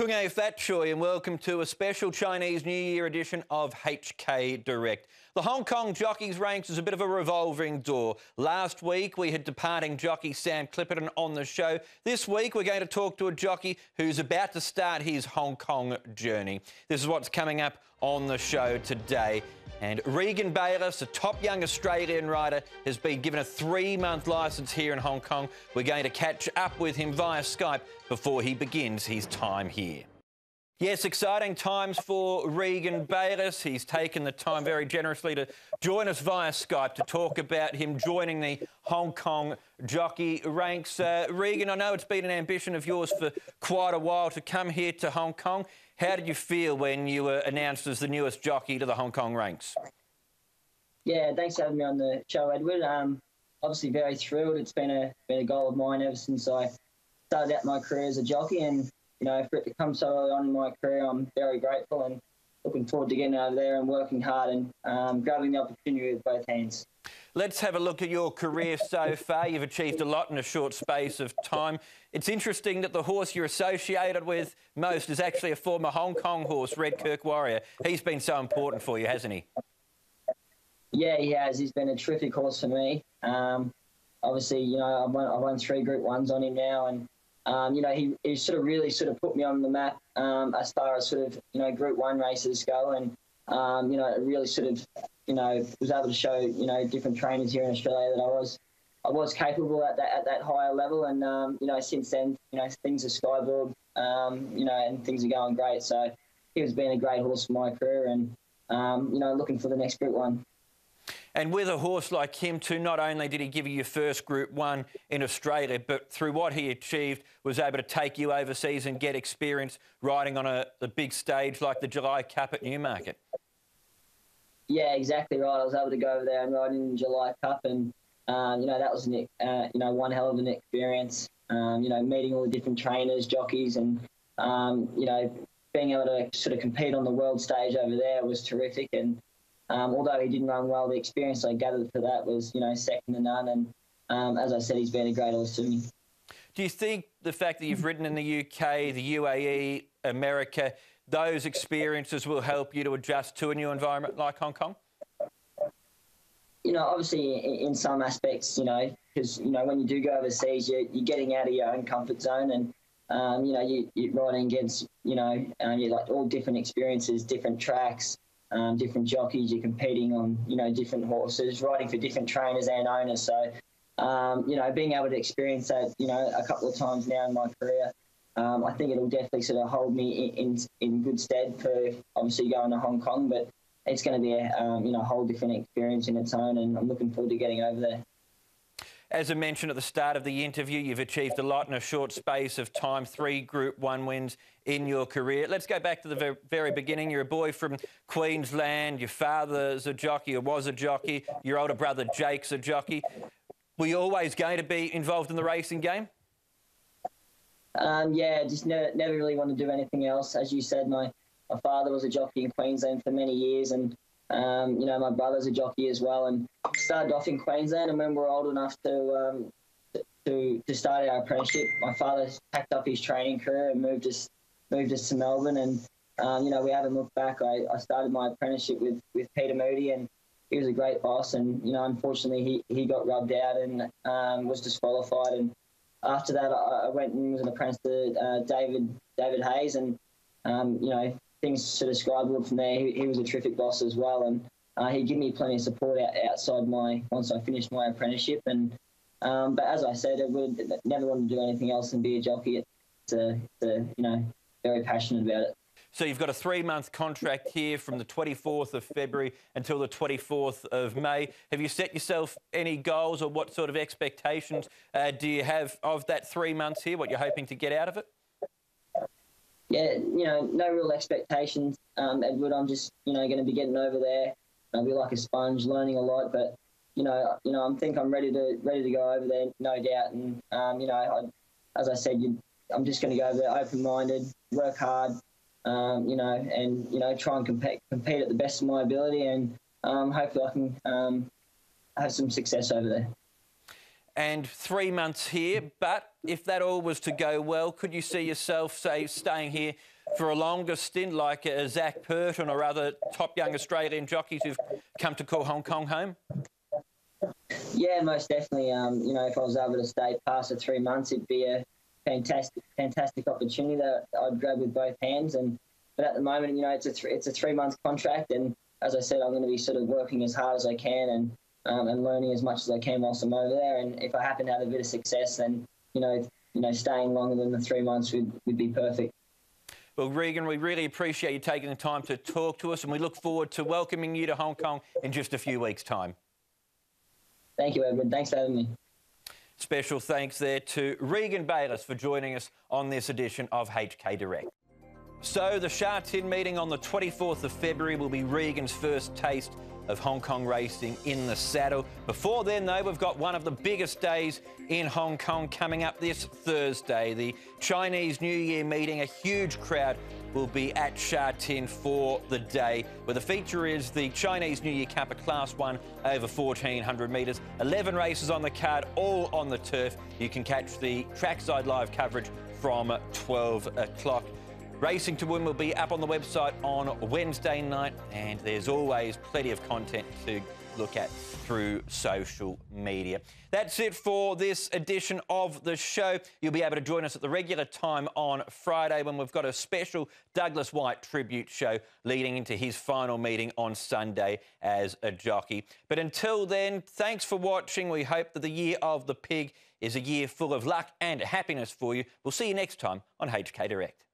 Kunge Fat Choy and welcome to a special Chinese New Year edition of HK Direct. The Hong Kong Jockeys ranks is a bit of a revolving door. Last week we had departing jockey Sam Clipperton on the show. This week we're going to talk to a jockey who's about to start his Hong Kong journey. This is what's coming up on the show today. And Regan Bayliss, a top young Australian rider, has been given a 3-month licence here in Hong Kong. We're going to catch up with him via Skype before he begins his time here. Yes, exciting times for Regan Bayliss. He's taken the time very generously to join us via Skype to talk about him joining the Hong Kong jockey ranks. Regan, I know it's been an ambition of yours for quite a while to come here to Hong Kong. How did you feel when you were announced as the newest jockey to the Hong Kong ranks? Yeah, thanks for having me on the show, Edward. Obviously very thrilled. It's been a goal of mine ever since I started out my career as a jockey, and you know, for it to come so early on in my career, I'm very grateful and looking forward to getting over there and working hard and grabbing the opportunity with both hands. Let's have a look at your career so far. You've achieved a lot in a short space of time. It's interesting that the horse you're associated with most is actually a former Hong Kong horse, Redkirk Warrior. He's been so important for you, hasn't he? Yeah, he has. He's been a terrific horse for me. Obviously, you know, I won 3 Group 1s on him now, and you know, he really put me on the map as far as Group 1 races go, and you know, it really you know, was able to show, you know, different trainers here in Australia that I was capable at that higher level, and you know, since then, you know, things are skyboard, you know, and things are going great. So he has been a great horse for my career, and you know, looking for the next Group 1. And with a horse like him too, not only did he give you your first Group 1 in Australia, but through what he achieved, was able to take you overseas and get experience riding on a big stage like the July Cup at Newmarket. Yeah, exactly right. I was able to go over there and ride in the July Cup, and you know, that was you know, one hell of an experience. You know, meeting all the different trainers, jockeys, and you know, being able to compete on the world stage over there was terrific. And although he didn't run well, the experience I gathered for that was, you know, second to none. And as I said, he's been a great horse to me. Do you think the fact that you've ridden in the UK, the UAE, America, those experiences will help you to adjust to a new environment like Hong Kong? You know, obviously in some aspects, you know, because, you know, when you do go overseas, you're getting out of your own comfort zone, and, you know, you're riding against, you know, you're like all different experiences, different tracks, different jockeys. You're competing on, you know, different horses, riding for different trainers and owners. So, you know, being able to experience that, you know, a couple of times now in my career, I think it'll definitely hold me in good stead for obviously going to Hong Kong. But it's going to be a you know, whole different experience in its own, and I'm looking forward to getting over there. As I mentioned at the start of the interview, you've achieved a lot in a short space of time, 3 Group 1 wins in your career. Let's go back to the very beginning. You're a boy from Queensland. Your father's a jockey or was a jockey. Your older brother Jake's a jockey. Were you always going to be involved in the racing game? Yeah, just never really wanted to do anything else. As you said, my father was a jockey in Queensland for many years, and you know, my brother's a jockey as well, and started off in Queensland. And when we were old enough to start our apprenticeship, my father packed up his training career and moved us to Melbourne. And you know, we haven't looked back. I started my apprenticeship with Peter Moody, and he was a great boss. And you know, unfortunately, he got rubbed out and was disqualified. And after that, I went and was an apprentice to David Hayes, and you know, things skyward from there. He was a terrific boss as well, and he gave me plenty of support outside once I finished my apprenticeship. And but as I said, I would never want to do anything else than be a jockey. You know, very passionate about it. So you've got a 3-month contract here from the 24th of February until the 24th of May. Have you set yourself any goals, or what sort of expectations do you have of that 3 months here, what you're hoping to get out of it? Yeah, you know, no real expectations, Edward. I'm just, you know, going to be getting over there. I'll be like a sponge, learning a lot. But, you know, I think I'm ready to go over there, no doubt. And you know, as I said, I'm just going to go over there open-minded, work hard, you know, and you know, try and compete at the best of my ability, and hopefully I can have some success over there. and 3 months here. But if that all was to go well, could you see yourself, say, staying here for a longer stint like Zach Purton or other top young Australian jockeys who've come to call Hong Kong home? Yeah, most definitely. You know, if I was able to stay past the 3 months, it'd be a fantastic opportunity that I'd grab with both hands. But at the moment, you know, it's a 3 month contract, and as I said, I'm going to be sort of working as hard as I can and learning as much as I can whilst I'm over there. And if I happen to have a bit of success, then you know, staying longer than the 3 months would be perfect. Well, Regan, we really appreciate you taking the time to talk to us, and we look forward to welcoming you to Hong Kong in just a few weeks' time. Thank you, Edward. Thanks for having me. Special thanks there to Regan Bayliss for joining us on this edition of HK Direct. So the Sha Tin meeting on the 24th of February will be Regan's first taste of Hong Kong racing in the saddle. Before then, though, we've got one of the biggest days in Hong Kong coming up this Thursday, the Chinese New Year meeting. A huge crowd will be at Sha Tin for the day, where the feature is the Chinese New Year Cup, a Class 1 over 1,400 metres. 11 races on the card, all on the turf. You can catch the trackside live coverage from 12 o'clock. Racing to Win will be up on the website on Wednesday night, and there's always plenty of content to look at through social media. That's it for this edition of the show. You'll be able to join us at the regular time on Friday when we've got a special Douglas White tribute show leading into his final meeting on Sunday as a jockey. But until then, thanks for watching. We hope that the Year of the Pig is a year full of luck and happiness for you. We'll see you next time on HK Direct.